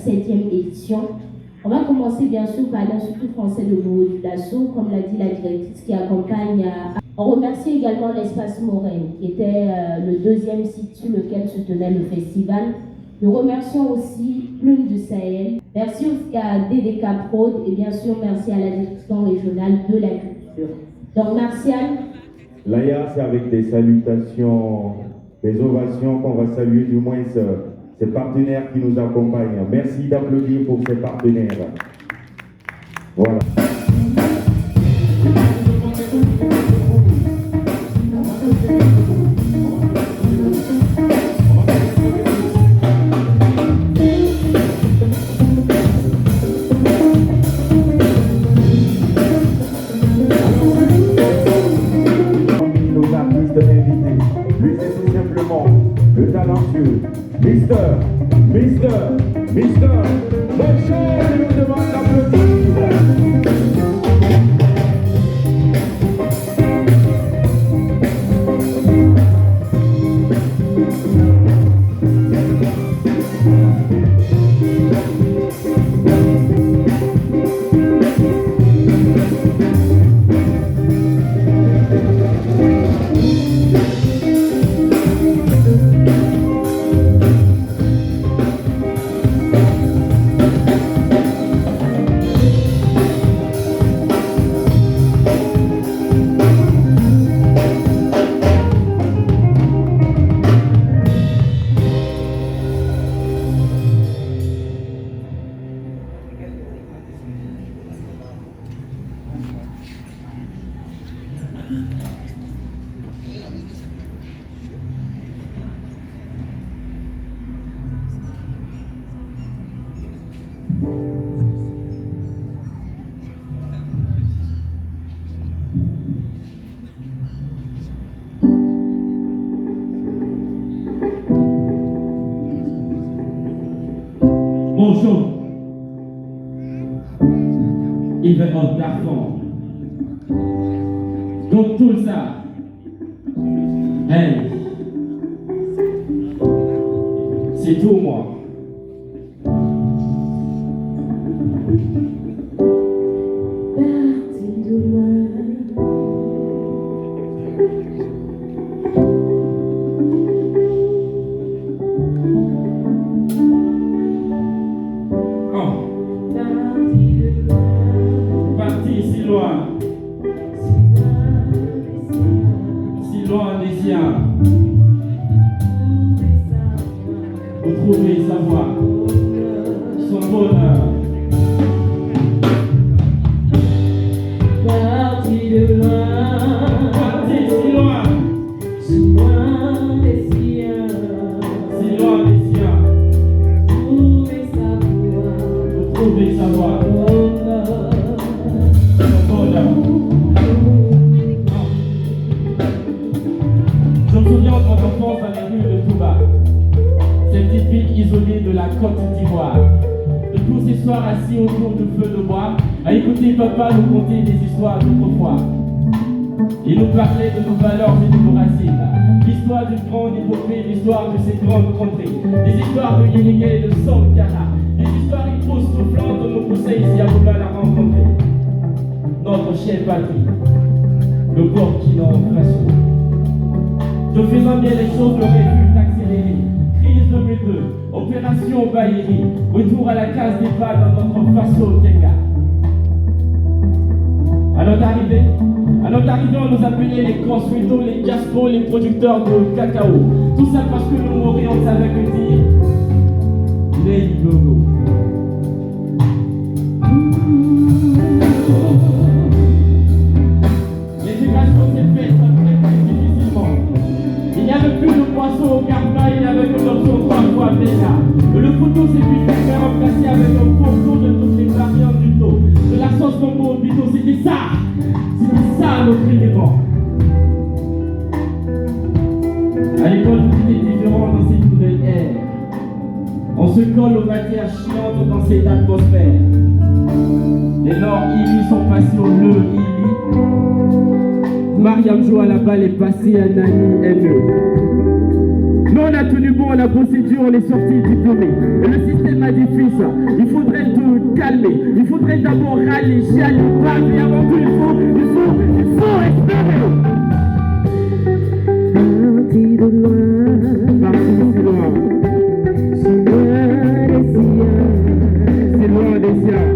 7e édition. On va commencer bien sûr par l'Institut français de modulation, comme l'a dit la directrice qui accompagne. On remercie également l'Espace Moraine, qui était le 2e site sur lequel se tenait le festival. Nous remercions aussi Plume du Sahel. Merci aussi à DDK Prod et bien sûr merci à la direction régionale de la culture. Donc Martial. Laïa, c'est avec des salutations, des ovations qu'on va saluer du moins ces partenaires qui nous accompagnent. Merci d'applaudir pour ces partenaires. Voilà. Nos artistes invités, lui c'est tout simplement le talentueux Mister, Bonjour, il nous demande d'applaudir. Bonjour, il veut un garçon. Donc tout ça, hey, c'est tout moi. Pour trouver sa voie, son bonheur. Parti de loin, Parti si loin, si loin des siens, si loin des siens. Trouver sa voie, Pour trouver sa voie, son bonheur. Je me souviens de mon enfance dans les rues de Touba. Cette petite ville isolée de la Côte d'Ivoire. De tous ces soirs assis autour du feu de bois, à écouter papa nous conter des histoires d'autrefois. Il nous parlait de nos valeurs et de nos racines. L'histoire d'une grande épopée, l'histoire de ces grandes contrées. Des histoires de Yénégué et de Sankara. Des histoires époustouflantes de nos conseils ici à vouloir la rencontrer. Notre chère patrie, le Burkina Faso. De faisant bien les choses, l'aurait vu accélérer. Crise 2002, opération Baïri, retour à la case départ dans notre Faso Kenga. À notre arrivée, on nous appelait les constructeurs, les diaspos, les producteurs de cacao. Tout ça parce que nous mourions, on savait que dire les logos. L'intégration s'est faite très difficilement. Il n'y avait plus de poisson au carpa, il n'y avait que l'option 3 fois déjà. Le couteau s'est vite fait remplacer avec un pourtour de toutes les variantes du taux. De la sauce combo au bito, c'était ça notre élément. À l'école, tout est différent dans cette nouvelle ère. On se colle aux matières chiantes dans cette atmosphère. Les Nord-Ili sont passés au Le-Ili. Mariam joue à la balle est passée à Nani NE. Non, on a tenu bon la procédure, on est sorti diplômé. Et le système a dit fils, il faudrait te calmer. Il faudrait d'abord râler, chialer, parler. Avant tout, il faut espérer. Parti de loin, parti si loin. C'est loin des siens.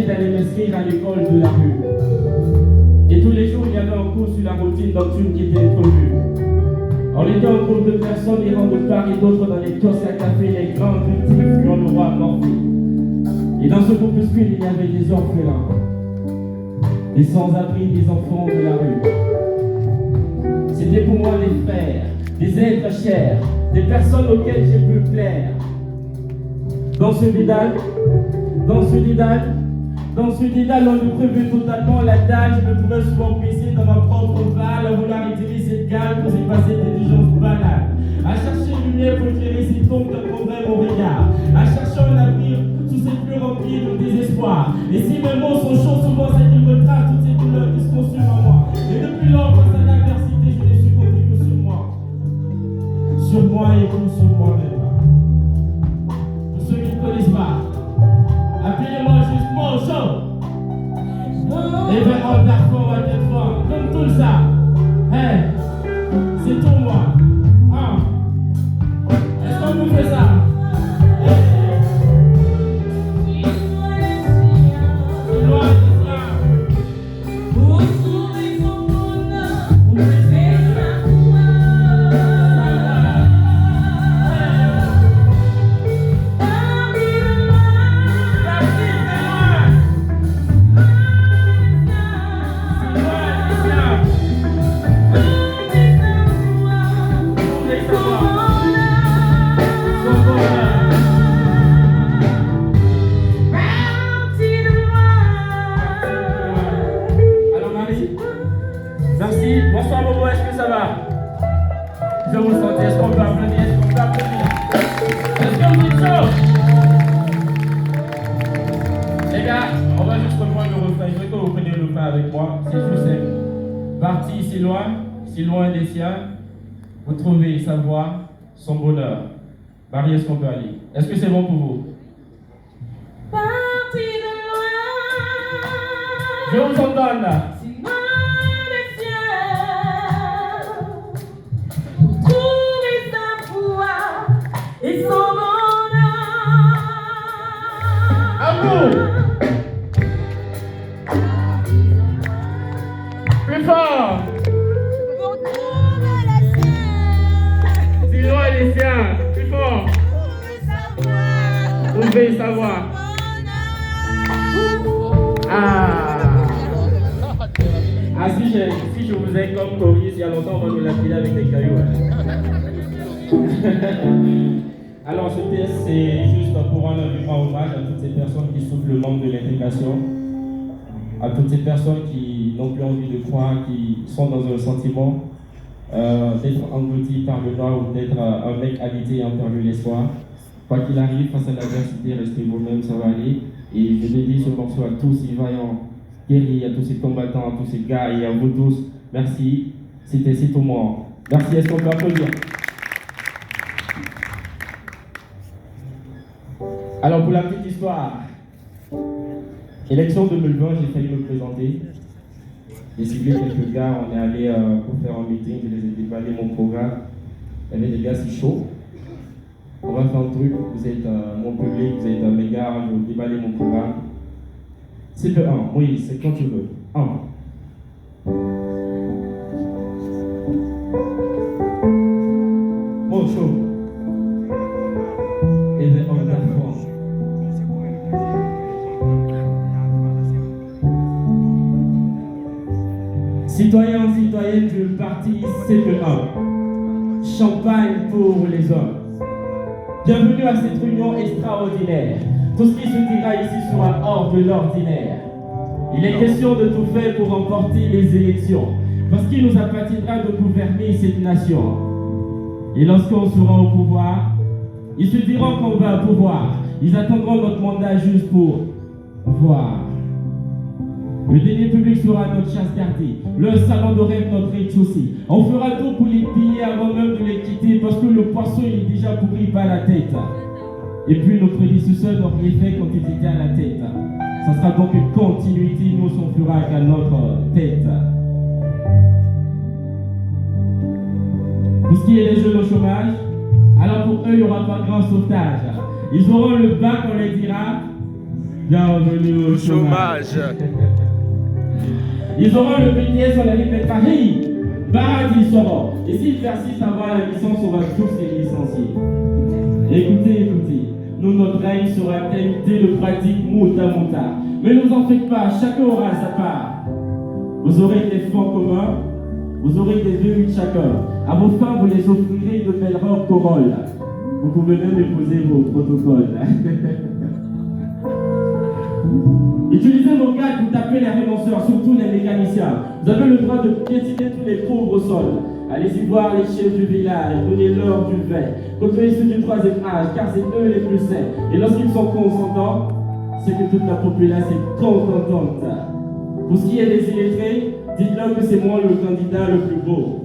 D'aller m'inscrire à l'école de la rue. Et tous les jours, il y avait un cours sur la routine nocturne qui était prévue. On était un groupe de personnes errant de part et d'autre dans les kiosques à café, les grands petits furent le roi morphé. Et dans ce groupuscule, il y avait des orphelins, des sans-abri, des enfants de la rue. C'était pour moi des frères, des êtres chers, des personnes auxquelles j'ai pu plaire. Dans ce dédale, on nous prévait totalement l'adage. Je me trouvais souvent pressé dans ma propre balle à vouloir étirer cette gale pour y passer des diligences banales. À chercher une lumière pour éclairer ces tombes de problème au regard. À chercher un avenir sous ces plus remplis de désespoir. Et si mes mots sont chauds, souvent c'est qu'ils retracent toutes ces douleurs qui se consument en moi. Et depuis lors, face à l'adversité, je n'ai su compter que sur moi. Sur moi et vous, sur moi-même. Pour ceux qui ne connaissent pas, appelez-moi juste Mojo. Et bien en d'accord à tête fort, comme tout ça. Hey, c'est tout moi. Est-ce qu'on vous fait ça? Merci. Bonsoir Bobo, est-ce que ça va? Je vous sens. Est-ce qu'on peut applaudir? Est-ce qu'on peut applaudir? Est-ce que vous êtes chaud? Les gars, on va juste reprendre le refrain. Je veux que vous preniez le refrain avec moi. C'est tout simple. Parti si loin des siens, vous trouvez sa voie, son bonheur. Marie, est-ce qu'on peut aller? Est-ce que c'est bon pour vous? Parti de loin. Je vous entends là. Et son bonheur. À vous. Plus fort. Pour trouver les siens. Si loin les siens. Plus fort. Trouvez savoir. Si je vous ai comme Coris il y a longtemps, on va nous lapider avec des cailloux. Alors ce pièce c'est juste pour rendre un vivant hommage à toutes ces personnes qui souffrent le manque de l'intégration, à toutes ces personnes qui n'ont plus envie de croire, qui sont dans un sentiment d'être engloutis par le noir ou d'être un mec habité et en perdu l'espoir. Quoi qu'il arrive, face à l'adversité, restez vous-même, ça va aller. Et je dédie ce morceau à tous ces vaillants guerriers, à tous ces combattants, à tous ces gars et à vous tous. Merci, c'était tout moi. Merci, est-ce qu'on peut applaudir? Alors pour la petite histoire, élection 2020, j'ai failli me présenter. J'ai ciblé quelques gars, on est allé pour faire un meeting, je les ai déballé mon programme. Il y avait des gars si chauds. On va faire un truc, vous êtes mon public, vous êtes mes gars, je vais déballer mon programme. C'est le 1, oui, c'est quand tu veux. 1. Bon, chaud. Citoyens, citoyennes du parti CPE1, champagne pour les hommes. Bienvenue à cette réunion extraordinaire. Tout ce qui se dira ici sera hors de l'ordinaire. Il est question de tout faire pour remporter les élections, parce qu'il nous appartiendra de gouverner cette nation. Et lorsqu'on sera au pouvoir, ils se diront qu'on va pouvoir. Ils attendront notre mandat juste pour voir. Le dîner public sera notre chasse gardée. Le salon de rêve notre rez-de-chaussée. On fera tout pour les piller avant même de les quitter, parce que le poisson il est déjà pourri par la tête. Et puis nos prédécesseurs n'ont rien fait quand ils étaient à la tête. Ça sera donc une continuité, nous on fera qu'à notre tête. Pour ce qui est des jeunes au chômage, alors pour eux il n'y aura pas grand sauvetage. Ils auront le bac, on les dira bienvenue au chômage. Ils auront le BTS, on les répétera hey, paradis seront. Et s'ils persistent à avoir la licence, on va tous les licencier. Écoutez, nous notre règne sera qualité de pratique mouta. Mais ne vous en faites pas, chacun aura sa part. Vous aurez des fonds communs, vous aurez des V8 chacun. À vos femmes, vous les offrirez de belles robes Corolle. Vous pouvez même épouser vos protocoles. Utilisez vos cartes pour taper les renonceurs, surtout les mécaniciens. Vous avez le droit de piétiner tous les pauvres au sol. Allez-y voir les chefs du village, donnez-leur du vin. Côtoyez ceux du troisième âge, car c'est eux les plus sains. Et lorsqu'ils sont consentants, c'est que toute la population est contente. Pour ce qui est des illettrés, dites-leur que c'est moi le candidat le plus beau.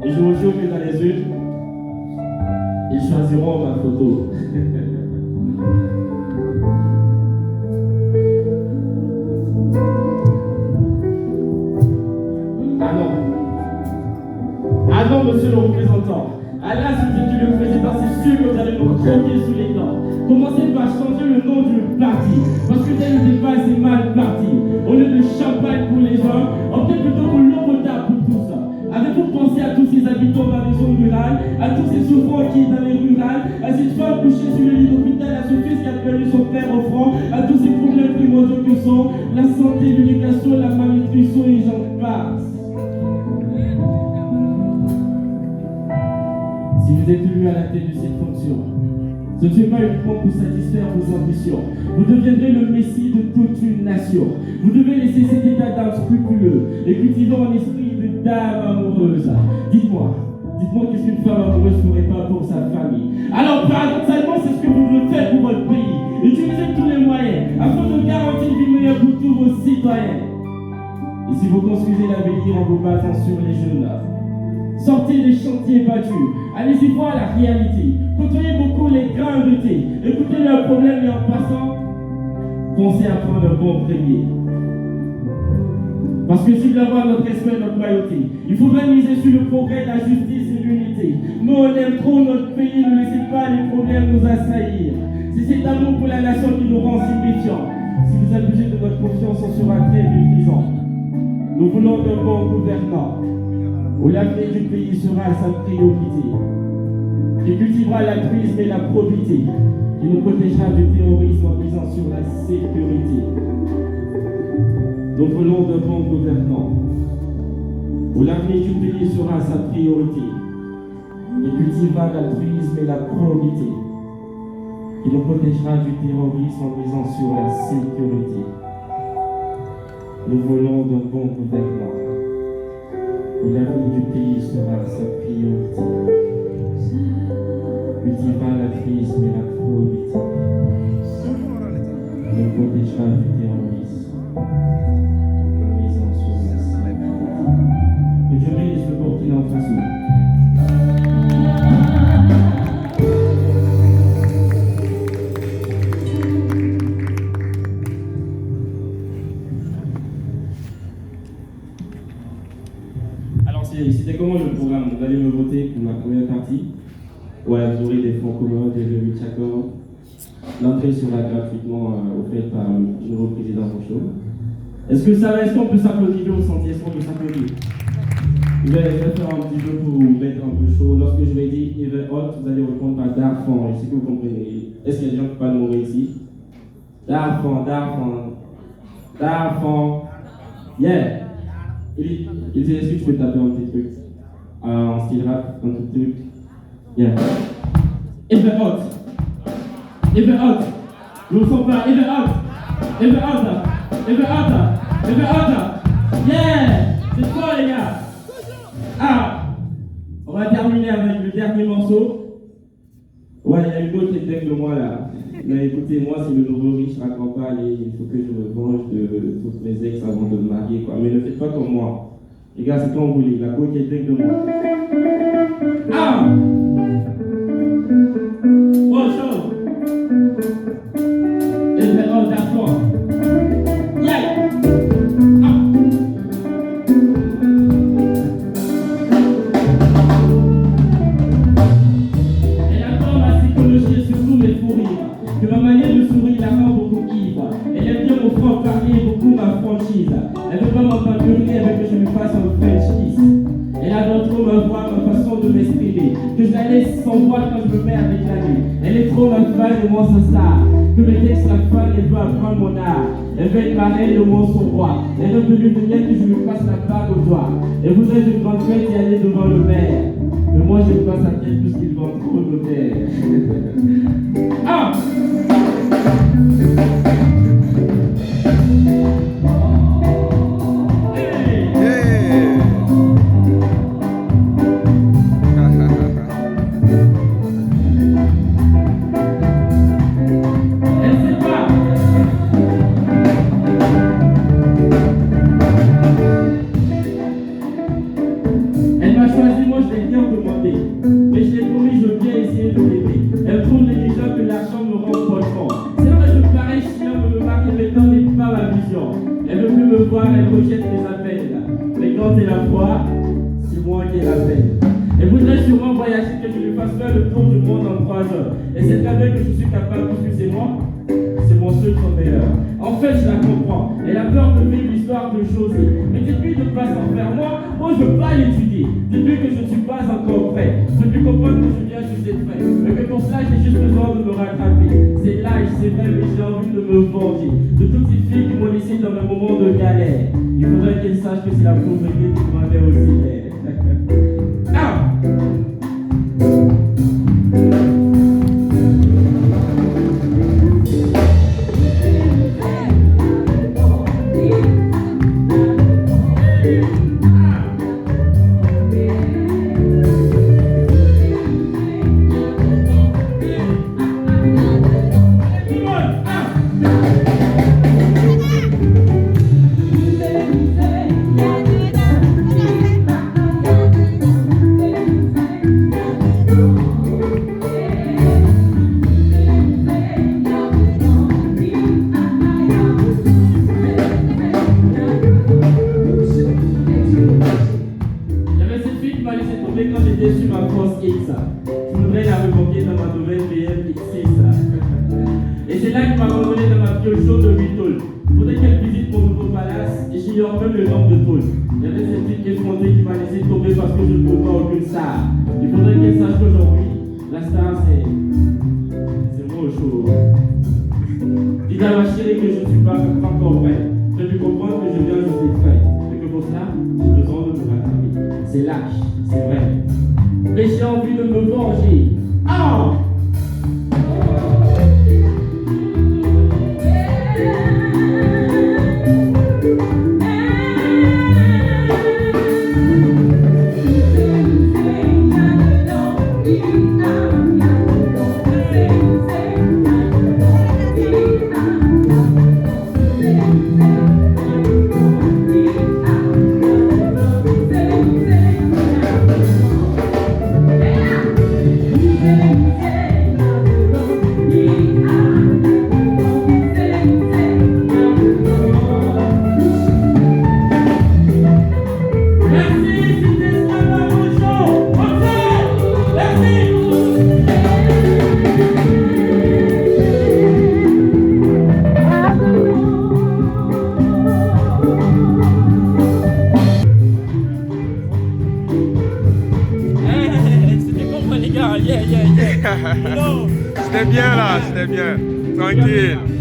Et je vous jure que dans les urnes, ils choisiront ma photo. Ah non, monsieur le représentant. Ah là, si vous êtes le président, c'est sûr que vous allez nous croquer sous les dents. Commencez par changer le nom du parti. Parce que dès le départ, c'est mal parti. Au lieu de champagne pour les gens, optez plutôt pour l'eau potable pour tous. Avez-vous pensé à tous ces habitants dans les zones rurales, à tous ces souffrants qui sont dans les rurales, à cette femme couchée sur le lit d'hôpital, à ce fils qui a perdu son père au front, à tous ces problèmes primordiaux que sont la santé, l'éducation, la malnutrition et j'en passe. Si vous êtes élu à la tête de cette fonction, ce ne fait pas uniquement pour satisfaire vos ambitions. Vous deviendrez le messie de toute une nation. Vous devez laisser cet état d'âme scrupuleux et cultiver un esprit de dame amoureuse. Dites-moi qu'est-ce qu'une femme amoureuse ne ferait pas pour sa famille? Alors, paradoxalement, c'est ce que vous devez faire pour votre pays. Utilisez tous les moyens afin de garantir une vie meilleure pour tous vos citoyens. Et si vous construisez l'avenir en vous basant sur les jeunes, sortez des chantiers battus, allez-y voir la réalité, côtoyez beaucoup les grains de thé, écoutez leurs problèmes et en passant, pensez à prendre un bon premier. Parce que si vous voulez avoir notre respect et notre loyauté, il faudrait miser sur le progrès, la justice et l'unité. Nous on aime trop notre pays, ne laissez pas les problèmes nous assaillir. C'est cet amour pour la nation qui nous rend si méfiants. Si vous abusez de notre confiance, on sera très méprisant. Nous voulons d'un bon gouvernant, où l'avenir du pays sera sa priorité, qui cultivera l'altruisme et la probité, qui nous protégera du terrorisme en misant sur la sécurité. Nous voulons de bons gouvernants, où l'avenir du pays sera sa priorité, qui cultivera l'altruisme et la probité, qui nous protégera du terrorisme en misant sur la sécurité. Nous voulons de bons gouvernants, où l'avenir du pays sera sa priorité, cultivera l'altruisme et la probité, qui nous protégera du terrorisme, en misant sur la sécurité. Que Dieu bénisse le Burkina Faso. C'était comment le programme? Vous allez me voter pour la première partie. Ouais, vous aurez des fonds communs, des V8 chacun. L'entrée sera gratuitement offerte par le nouveau président Rochaud. Est-ce qu'on peut s'applaudir au sentier? Est-ce qu'on peut s'applaudir? Je vais faire un petit peu pour vous mettre un peu chaud. Lorsque je vais dire Even Hot, vous allez répondre par Darfan. Je sais que vous comprenez. Est-ce qu'il y a des gens qui parlent mourir ici? Darfan. Yeah. Il dit, est-ce que je peux taper un petit truc en style rap, un petit truc? Yeah. Even out. Even out. Je vous sens pas. Even out. Even out. Even out. Even out. Yeah. C'est fort les gars. Ah. On va terminer avec le dernier morceau. Ouais, il y a une autre qui est de moi là. Mais écoutez, moi c'est le nouveau riche accompagne et il faut que je me venge de toutes mes ex avant de me marier quoi. Mais ne faites pas comme moi. Les gars, c'est quand vous voulez. La go qui est de moi. Ah! Oh, chaud! Et je vais rendre d'accord. Yeah! Ah! Elle adore ma psychologie et surtout mes fous rires. Que ma manière de sourire la rend beaucoup ivre. Elle aime bien mon franc parler et beaucoup ma franchise. Elle veut pas m'entendre hurler, elle veut que je lui fasse un French kiss. Elle adore trop ma voix, ma façon de m'exprimer. Que je la laisse sans voix quand je me mets à déclamer. Elle est trop ma fan et moi sa star. Que mes textes la fan, elle veut apprendre mon art. Elle veut être ma reine et moi son roi. Elle veut venir de bien que je lui fasse la bague au doigt. Elle voudrait une grande fête et aller devant le maire. Mais moi je passe à tête puisqu'il vend trop de terre. Ah! Mais je l'ai promis, je veux bien essayer de l'aider. Elle trouve négligeable que l'argent me rend pochon. C'est vrai, je parais chiant, mais me marier maintenant n'est pas ma vision. Elle veut plus me voir, elle rejette mes appels. Mais quand elle la voit, c'est moi qui ai la peine. Elle voudrait sûrement voyager, que je lui fasse faire le tour du monde en 3 heures. Et c'est avec que je suis capable, puisque c'est moi, c'est mon seul meilleur. En fait, je la comprends. Elle a peur de vivre l'histoire de José. Mais dites-lui de ne pas s'en faire. Moi, je veux pas l'étudier. Dites-lui que je ne suis pas encore prêt. Je lui comprendre que je viens juste d'être prêt. Mais que pour cela, j'ai juste besoin de me rattraper. C'est l'âge, c'est vrai, mais j'ai envie de me venger. De toutes ces filles qui m'ont laissé dans mes moments de galère. Il faudrait qu'elle sache que c'est la pauvreté qui demandait aussi l'air. Ah! Quand j'étais sur ma France X, je voudrais la reconquérir dans ma nouvelle BM X6. Et c'est là qu'il m'a ramené dans ma piole chaude de 8 tôles. Il faudrait qu'elle visite mon nouveau palace et j'ignore même le nombre de tôles. Il y avait cette petite effrontée qui m'a laissé tomber parce que je ne trouve pas aucune star. Il faudrait qu'elle sache qu'aujourd'hui, la star c'est moi au show. Dites à ma chérie que je ne suis pas encore prêt. Je lui comprendre que je viens juste d'être prêt. Et que pour cela, j'ai besoin de me rattraper. C'est lâche. C'est vrai. Mais j'ai envie de me venger. Ah! C'était bien là, c'était bien. Tranquille.